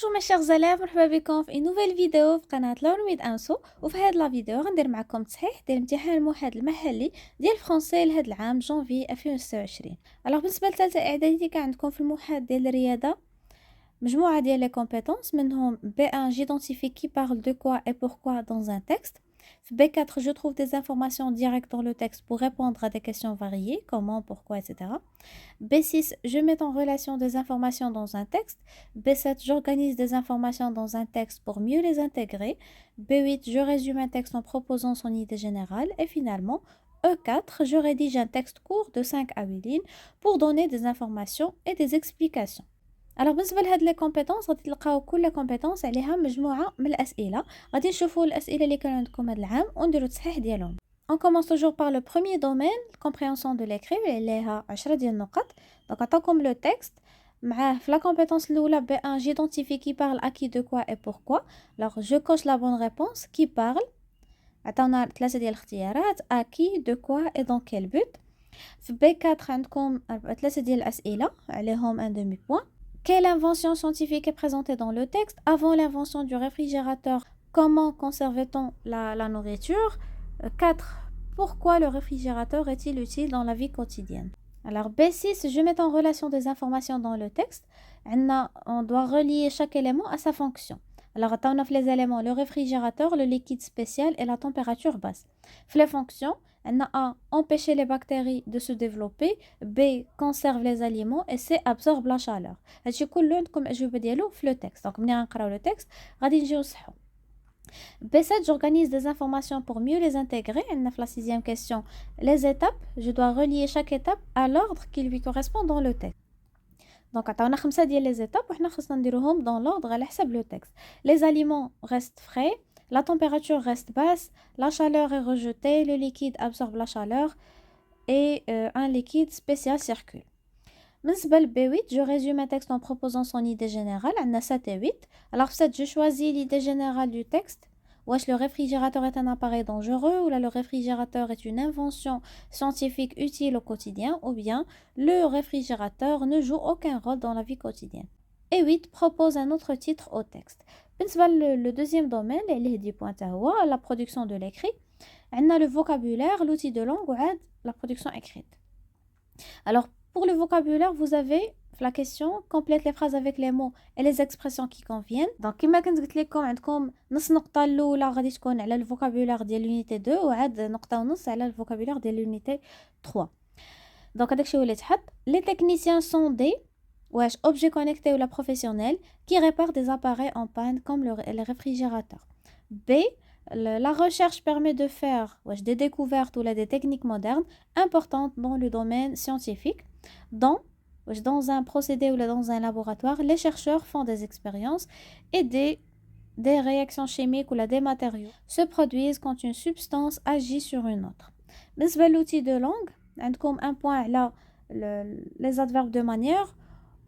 Bonjour mes chers élèves, مرحبا بكم في nouvelle vidéo في قناة لورميد أنسو. وفي هاد لا فيديو غندير معكم تصحيح ديال امتحان الموحد المحلي ديال الفرنسي لهاد العام جونفي 2026. بالنسبة لثالثة إعدادي كان عندكم في الموحد ديال الرياضة مجموعة ديال les compétences منهم B1 j'identifie qui parle de quoi et pourquoi dans un texte. B4 je trouve des informations directes dans le texte pour répondre à des questions variées, comment, pourquoi, etc. B6 je mets en relation des informations dans un texte. B7 j'organise des informations dans un texte pour mieux les intégrer. B8 je résume un texte en proposant son idée générale. Et finalement E4 je rédige un texte court de 5 à 8 lignes pour donner des informations et des explications. بالنسبه لهاد لي كومبيتونس غادي تلقاو كل كومبيتونس عليها مجموعه من الاسئله. غادي نشوفوا الاسئله اللي كانوا عندكم هاد العام ونديروا تصحيح ديالهم. On commence toujours par le premier domaine, compréhension de l'écrit, اللي ليها 10 ديال النقط. Donc عطاكم le texte معاه في la compétence الاولى B1 j'identifie qui parle à qui de quoi et pourquoi. Alors je coche la bonne réponse qui parle. عطاونا 3 ديال الاختيارات à qui de quoi et dans quel but. في B4 عندكم 3 ديال الاسئله عليهم un demi point. Quelle invention scientifique est présentée dans le texte? Avant l'invention du réfrigérateur, comment conservait-on la nourriture? 4. Pourquoi le réfrigérateur est-il utile dans la vie quotidienne? Alors B6, je mets en relation des informations dans le texte. On doit relier chaque élément à sa fonction. Alors on a les éléments, le réfrigérateur, le liquide spécial et la température basse. Les fonctions, on a A, empêcher les bactéries de se développer. B, conserve les aliments. Et C, absorbe la chaleur. هادشي كله عندكم أجوبة ديالو في le texte. Donc ملي غنقراو le texte غادي نجيو نصحو. B7, j'organise des informations pour mieux les intégrer. On a la sixième question. Les étapes, je dois relier chaque étape à l'ordre qui lui correspond dans le texte. Donc, on a 5 ديال les étapes وحنا خصنا نديروهم dans l'ordre على حسب le texte. Les aliments restent frais, la température reste basse, la chaleur est rejetée, le liquide absorbe la chaleur et un liquide spécial circule. بالنسبة ل B8, je résume un texte en proposant son idée générale. On a 7 et 8. Alors 7, je choisis l'idée générale du texte. Wesh, le réfrigérateur est un appareil dangereux, ou là le réfrigérateur est une invention scientifique utile au quotidien, ou bien le réfrigérateur ne joue aucun rôle dans la vie quotidienne. Et 8 propose un autre titre au texte. Le deuxième domaine, la production de l'écrit. On a le vocabulaire, l'outil de langue ou la production écrite. Alors pour le vocabulaire, vous avez la question complète les phrases avec les mots et les expressions qui conviennent. Donc كما كنت قلت لكم عندكم نص نقطه الاولى غادي تكون على الفوكابولير ديال l'unité 2 وعاد نقطه ونص على الفوكابولير ديال l'unité 3. Donc هذاك الشيء اللي تحط. Les techniciens sont des objets connectés ou la professionnels qui réparent des appareils en panne comme les réfrigérateurs. B, la recherche permet de faire des découvertes ou des techniques modernes importantes dans le domaine scientifique. Dans un procédé ou dans un laboratoire, les chercheurs font des expériences et des réactions chimiques ou des matériaux se produisent quand une substance agit sur une autre. بالنسبة l'outil de langue, عندكم un point là les adverbes de manière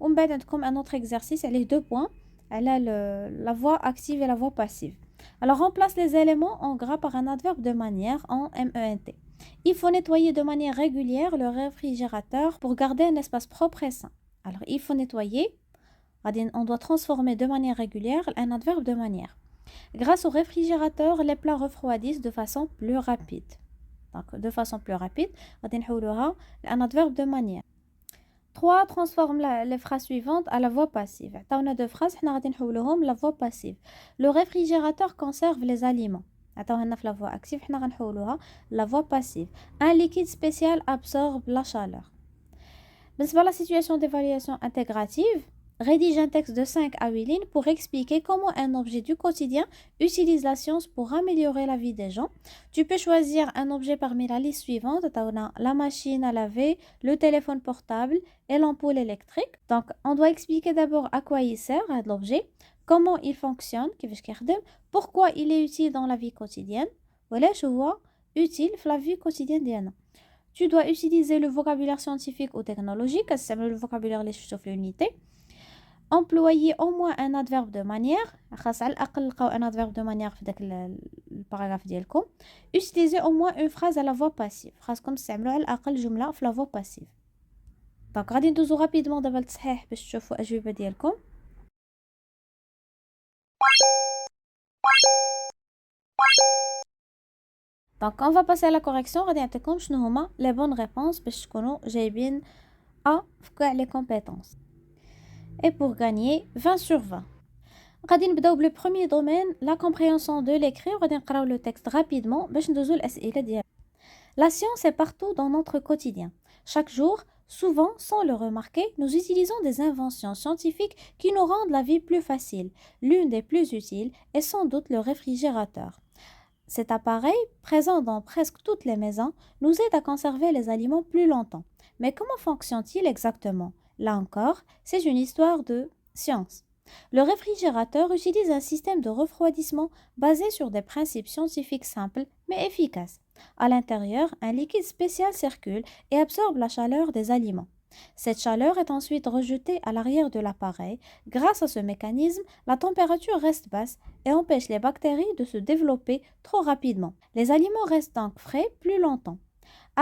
ومن بعد عندكم un autre exercice عليه 2 points على la voix active et la voix passive. Alors remplace les éléments en gras par un adverbe de manière en MENT. Il faut nettoyer de manière régulière le réfrigérateur pour garder un espace propre et sain. Alors, il faut nettoyer. On doit transformer de manière régulière un adverbe de manière. Grâce au réfrigérateur, les plats refroidissent de façon plus rapide. Donc, de façon plus rapide, un adverbe de manière. 3. Transforme les phrases suivantes à la voix passive. On a 2 phrases, la voix passive. Le réfrigérateur conserve les aliments. La voix active, la voix passive. Un liquide spécial absorbe la chaleur. Dans la situation d'évaluation intégrative, rédige un texte de 5 à 8 lignes pour expliquer comment un objet du quotidien utilise la science pour améliorer la vie des gens. Tu peux choisir un objet parmi la liste suivante. La machine à laver, le téléphone portable et l'ampoule électrique. Donc, on doit expliquer d'abord à quoi il sert l'objet, comment il fonctionne, pourquoi il est utile dans la vie quotidienne. Voilà, je vois utile dans la vie quotidienne d'Anna. Tu dois utiliser le vocabulaire scientifique ou technologique, c'est le vocabulaire les choses l'unité. Employer au moins un adverbe de manière, un adverbe de manière dans le paragraphe ديالكم. Utiliser au moins une phrase à la voix passive. خاصكم تستعملوا على الأقل جملة في la voix passive. Donc غادي ندوزو rapidement دابا التصحيح باش تشوفوا أجوبة ديالكم. Donc, on va passer à la correction. غادي نعطيكم شنو هما les bonnes réponses باش تكونوا جايبين A في كاع les compétences. Et pour gagner 20 sur 20. غادي نبداو بلو premier domaine, la compréhension de l'écrit. غادي نقراو le texte rapidement باش ندوزو الأسئلة ديالنا. La science est partout dans notre quotidien. Chaque jour, souvent sans le remarquer, nous utilisons des inventions scientifiques qui nous rendent la vie plus facile. L'une des plus utiles est sans doute le réfrigérateur. Cet appareil, présent dans presque toutes les maisons, nous aide à conserver les aliments plus longtemps. Mais comment fonctionne-t-il exactement? Là encore, c'est une histoire de science. Le réfrigérateur utilise un système de refroidissement basé sur des principes scientifiques simples mais efficaces. À l'intérieur, un liquide spécial circule et absorbe la chaleur des aliments. Cette chaleur est ensuite rejetée à l'arrière de l'appareil. Grâce à ce mécanisme, la température reste basse et empêche les bactéries de se développer trop rapidement. Les aliments restent donc frais plus longtemps.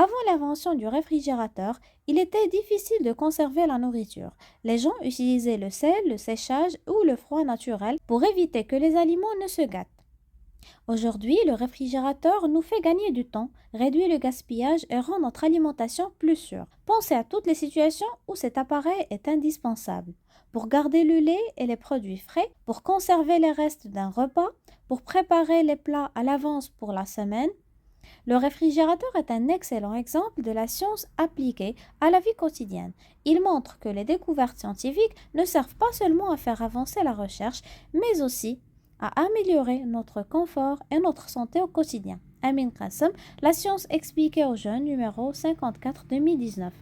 Avant l'invention du réfrigérateur, il était difficile de conserver la nourriture. Les gens utilisaient le sel, le séchage ou le froid naturel pour éviter que les aliments ne se gâtent. Aujourd'hui, le réfrigérateur nous fait gagner du temps, réduit le gaspillage et rend notre alimentation plus sûre. Pensez à toutes les situations où cet appareil est indispensable. Pour garder le lait et les produits frais, pour conserver les restes d'un repas, pour préparer les plats à l'avance pour la semaine. Le réfrigérateur est un excellent exemple de la science appliquée à la vie quotidienne. Il montre que les découvertes scientifiques ne servent pas seulement à faire avancer la recherche, mais aussi à améliorer notre confort et notre santé au quotidien. Amin Qassem, la science expliquée aux jeunes, numéro 54 2019.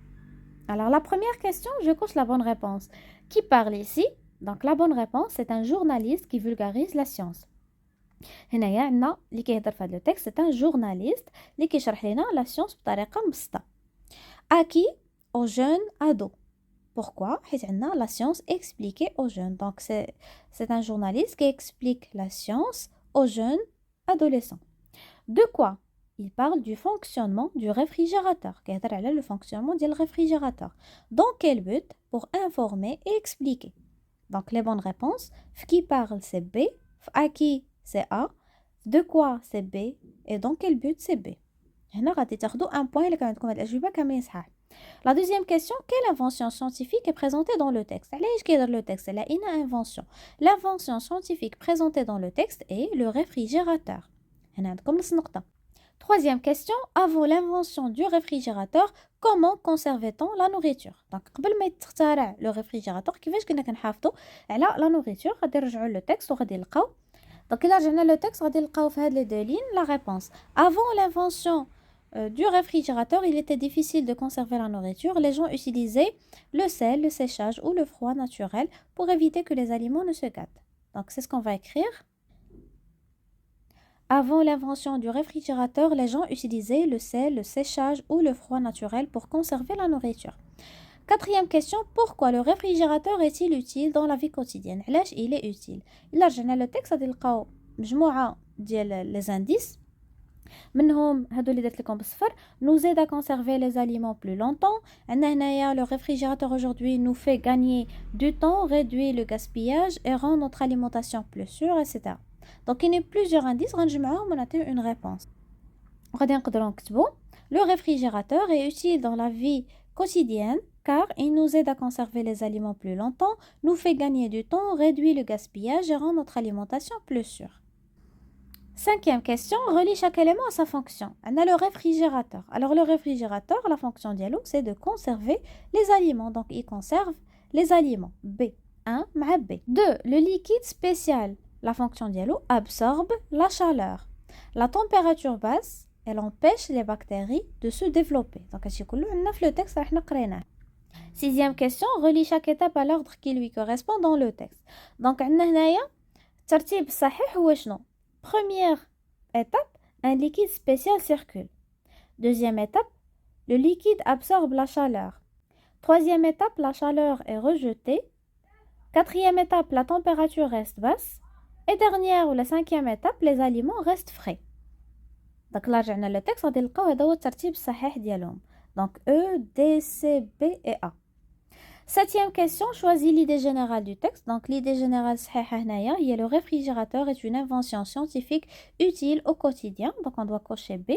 Alors la première question, je coche la bonne réponse. Qui parle ici? Donc la bonne réponse, c'est un journaliste qui vulgarise la science. هنايا عندنا اللي كيهضر في هذا لو تكست c'est un journaliste اللي كيشرح لنا la science بطريقة مبسطة. À qui? Aux jeunes ados. Pourquoi? حيت عندنا la science expliquée aux jeunes. Donc c'est un journaliste qui explique la science aux jeunes adolescents. De quoi? Il parle du fonctionnement du réfrigérateur. كيهضر على le fonctionnement ديال réfrigérateur. Dans quel but? Pour informer et expliquer. Donc les bonnes réponses, qui parle c'est B, à qui c'est A, de quoi c'est B, et dans quel but c'est B. هنا غادي تاخدو un point إلا كان عندكم هاد الأجوبة كاملين صحاح. La deuxième question, quelle invention scientifique est présentée dans le texte? علاش كيهضر le texte على une invention. L'invention scientifique présentée dans le texte est le réfrigérateur. هنا عندكم نص نقطة. Troisième question, avant l'invention du réfrigérateur, comment conservait-on la nourriture? Donc قبل ما يتخترع le réfrigérateur كيفاش كنا كنحافظوا على la nourriture؟ غادي نرجعوا le texte وغادي نلقاو. Donc إلا رجعنا le texte غادي نلقاو في هاد les deux lignes la réponse. Avant l'invention du réfrigérateur, il était difficile de conserver la nourriture. Les gens utilisaient le sel, le séchage ou le froid naturel pour éviter que les aliments ne se gâtent. Donc c'est ce qu'on va écrire. Avant l'invention du réfrigérateur, les gens utilisaient le sel, le séchage ou le froid naturel pour conserver la nourriture. Quatrième question, pourquoi le réfrigérateur est-il utile dans la vie quotidienne? علاش il est utile? إلا رجعنا le texte غادي نلقاو مجموعة ديال les indices. منهم هادو اللي درت لكم بالصفر. Nous aide à conserver les aliments plus longtemps. عندنا هنايا le réfrigérateur aujourd'hui nous fait gagner du temps, réduit le gaspillage et rend notre alimentation plus sûre, etc. Donc il y a plusieurs indices غنجمعوهم ونعطيو une réponse. غادي نقدروا نكتبوا le réfrigérateur est utile dans la vie quotidienne car il nous aide à conserver les aliments plus longtemps, nous fait gagner du temps, réduit le gaspillage et rend notre alimentation plus sûre. Cinquième question, relie chaque élément à sa fonction. On a le réfrigérateur. Alors le réfrigérateur, la fonction dialogue, c'est de conserver les aliments. Donc il conserve les aliments. B. 1 مع B. 2. Le liquide spécial. La fonction dialogue absorbe la chaleur. La température basse, elle empêche les bactéries de se développer. Donc هادشي كله عندنا في le texte راح نقريناه. Sixième question, relie chaque étape à l'ordre qui lui correspond dans le texte. Donc عندنا هنايا الترتيب الصحيح هو شنو؟ Première étape, un liquide spécial circule. Deuxième étape, le liquide absorbe la chaleur. Troisième étape, la chaleur est rejetée. Quatrième étape, la température reste basse. Et dernière ou la cinquième étape, les aliments restent frais. Donc là, j'ai le texte, غادي نلقاو هذا هو الترتيب الصحيح ديالهم. Donc E, D, C, B et A. Septième question, choisis l'idée générale du texte. Donc, l'idée générale, c'est le réfrigérateur est une invention scientifique utile au quotidien. Donc, on doit cocher B.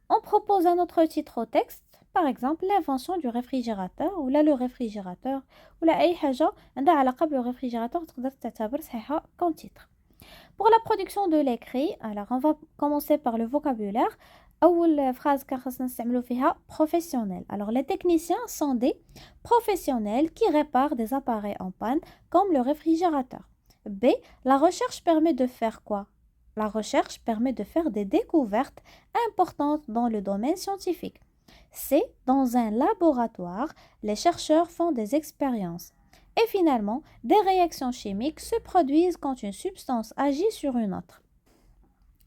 On propose un autre titre au texte. Par exemple, l'invention du réfrigérateur ou là le réfrigérateur ou là أي حاجة عندها علاقة بالريفريجيراتور تقدر تعتبر صحيحة comme titre. Pour la production de l'écrit, alors on va commencer par le vocabulaire. أول phrase كان خاصنا نستعملو فيها professionnel. Alors les techniciens sont des professionnels qui réparent des appareils en panne comme le réfrigérateur. B. La recherche permet de faire quoi? La recherche permet de faire des découvertes importantes dans le domaine scientifique. C. Dans un laboratoire, les chercheurs font des expériences. Et finalement, des réactions chimiques se produisent quand une substance agit sur une autre.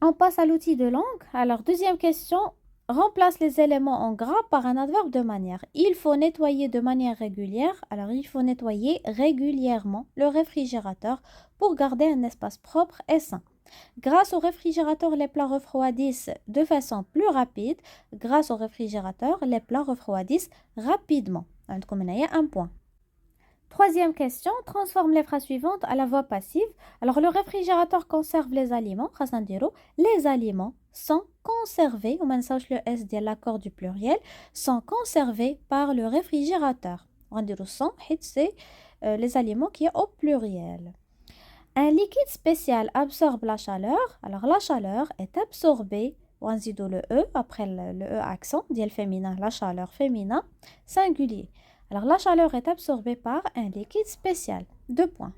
On passe à l'outil de langue. Alors, deuxième question, remplace les éléments en gras par un adverbe de manière. Il faut nettoyer de manière régulière. Alors, il faut nettoyer régulièrement le réfrigérateur pour garder un espace propre et sain. Grâce au réfrigérateur, les plats refroidissent de façon plus rapide. Grâce au réfrigérateur, les plats refroidissent rapidement. عندكم هنايا un point. Troisième question, transforme les phrases suivantes à la voix passive. Alors, le réfrigérateur conserve les aliments. Les aliments sont conservés, on mentionne le S de l'accord du pluriel, sont conservés par le réfrigérateur. On dit sont, c'est les aliments qui est au pluriel. Un liquide spécial absorbe la chaleur. Alors, la chaleur est absorbée. On dit le E, après le E accent, dit le féminin, la chaleur féminin, singulier. Alors, la chaleur est absorbée par un liquide spécial. 2 points.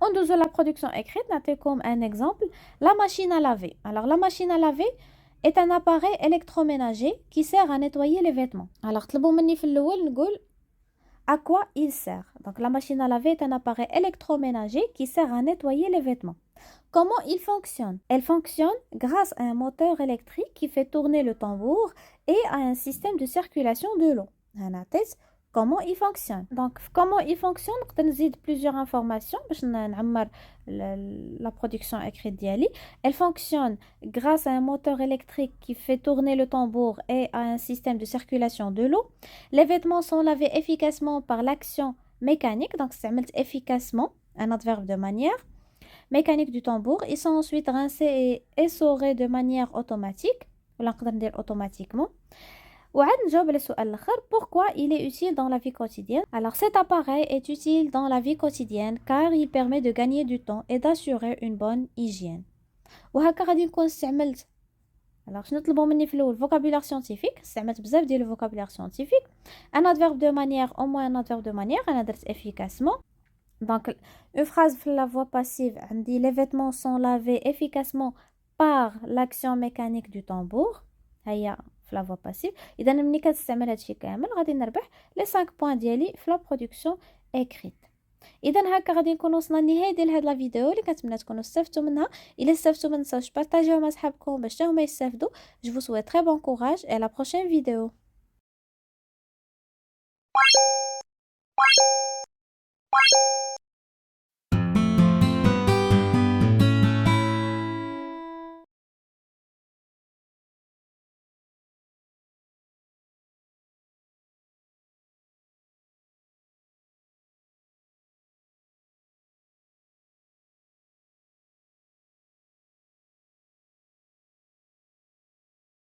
En dessous de la production écrite, notez comme un exemple, la machine à laver. Alors, la machine à laver est un appareil électroménager qui sert à nettoyer les vêtements. Alors, طلبوا مني في الأول نقول à quoi il sert. Donc, la machine à laver est un appareil électroménager qui sert à nettoyer les vêtements. Comment il fonctionne? Elle fonctionne grâce à un moteur électrique qui fait tourner le tambour et à un système de circulation de l'eau. Comment il fonctionne. Donc, comment il fonctionne, on ajoute plusieurs informations pour la production écrite d'Yali. Elle fonctionne grâce à un moteur électrique qui fait tourner le tambour et à un système de circulation de l'eau. Les vêtements sont lavés efficacement par l'action mécanique, donc c'est efficacement, un adverbe de manière mécanique du tambour. Ils sont ensuite rincés et essorés de manière automatique, ou on peut dire automatiquement. Pourquoi il est utile dans la vie quotidienne? Alors cet appareil est utile dans la vie quotidienne car il permet de gagner du temps et d'assurer une bonne hygiène. وهكا غادي نكون استعملت alors شنو طلبوا مني في الاول vocabulaire scientifique استعملت بزاف ديال le vocabulaire scientifique un adverbe de manière au moins un adverbe de manière انا درت efficacement donc une phrase في la voix passive عندي les vêtements sont lavés efficacement par l'action mécanique du tambour هيا في la voix passive. إذا ملي كتستعمل هادشي كامل غادي نربح لي 5 بوين ديالي في لا برودكسيون إكريت. إذا هكا غادي نكون وصلنا لنهاية ديال هاد لا فيديو اللي كنتمنى تكونوا استفدتوا منها. إلا استفدتوا ما تنساوش بارطاجيوها مع صحابكم باش حتى هما يستافدوا. جو vous souhaite très bon courage et à la prochaine vidéo.